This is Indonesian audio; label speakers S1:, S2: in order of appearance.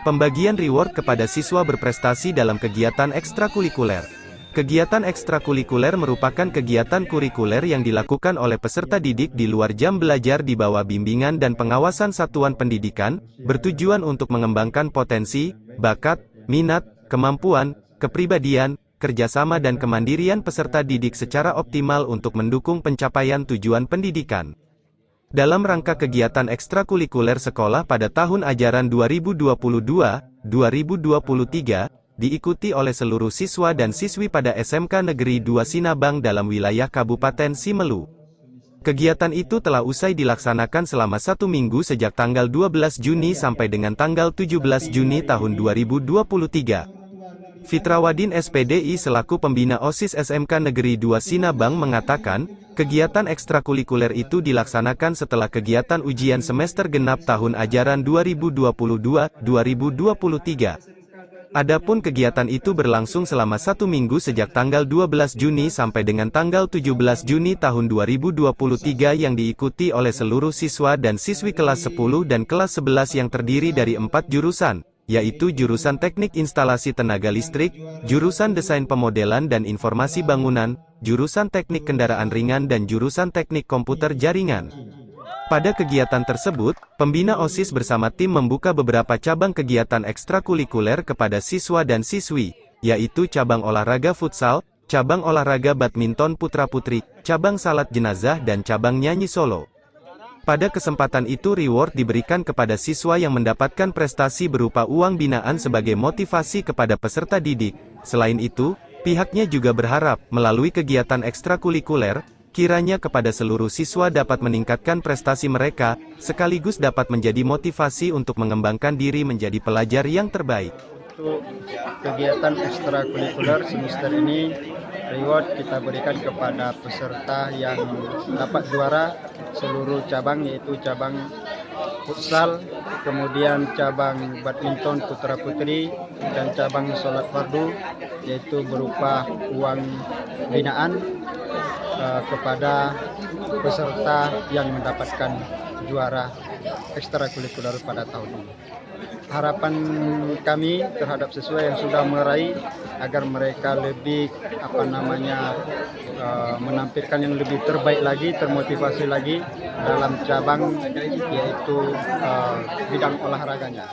S1: Pembagian reward kepada siswa berprestasi dalam kegiatan ekstrakurikuler. Kegiatan ekstrakurikuler merupakan kegiatan kurikuler yang dilakukan oleh peserta didik di luar jam belajar di bawah bimbingan dan pengawasan satuan pendidikan, bertujuan untuk mengembangkan potensi, bakat, minat, kemampuan, kepribadian, kerjasama dan kemandirian peserta didik secara optimal untuk mendukung pencapaian tujuan pendidikan. Dalam rangka kegiatan ekstrakurikuler sekolah pada tahun ajaran 2022-2023, diikuti oleh seluruh siswa dan siswi pada SMK Negeri 2 Sinabang dalam wilayah Kabupaten Simelu. Kegiatan itu telah usai dilaksanakan selama 1 minggu sejak tanggal 12 Juni sampai dengan tanggal 17 Juni tahun 2023. Fitrawadin SPDI selaku pembina OSIS SMK Negeri 2 Sinabang mengatakan, kegiatan ekstrakurikuler itu dilaksanakan setelah kegiatan ujian semester genap tahun ajaran 2022-2023. Adapun kegiatan itu berlangsung selama 1 minggu sejak tanggal 12 Juni sampai dengan tanggal 17 Juni tahun 2023 yang diikuti oleh seluruh siswa dan siswi kelas 10 dan kelas 11 yang terdiri dari 4 jurusan, yaitu jurusan Teknik Instalasi Tenaga Listrik, jurusan Desain Pemodelan dan Informasi Bangunan, jurusan Teknik Kendaraan Ringan dan jurusan Teknik Komputer Jaringan. Pada kegiatan tersebut, pembina OSIS bersama tim membuka beberapa cabang kegiatan ekstrakurikuler kepada siswa dan siswi, yaitu cabang olahraga futsal, cabang olahraga badminton putra-putri, cabang salat jenazah dan cabang nyanyi solo. Pada kesempatan itu reward diberikan kepada siswa yang mendapatkan prestasi berupa uang binaan sebagai motivasi kepada peserta didik. Selain itu, pihaknya juga berharap, melalui kegiatan ekstrakurikuler, kiranya kepada seluruh siswa dapat meningkatkan prestasi mereka, sekaligus dapat menjadi motivasi untuk mengembangkan diri menjadi pelajar yang terbaik.
S2: Untuk kegiatan ekstrakurikuler semester ini, reward kita berikan kepada peserta yang dapat juara seluruh cabang, yaitu cabang futsal, kemudian cabang badminton putra-putri, dan cabang sholat fardu, yaitu berupa uang binaan kepada peserta yang mendapatkan juara ekstrakurikuler pada tahun ini. Harapan kami terhadap siswa yang sudah meraih agar mereka lebih menampilkan yang lebih terbaik lagi, termotivasi lagi dalam cabang yaitu bidang olahraganya.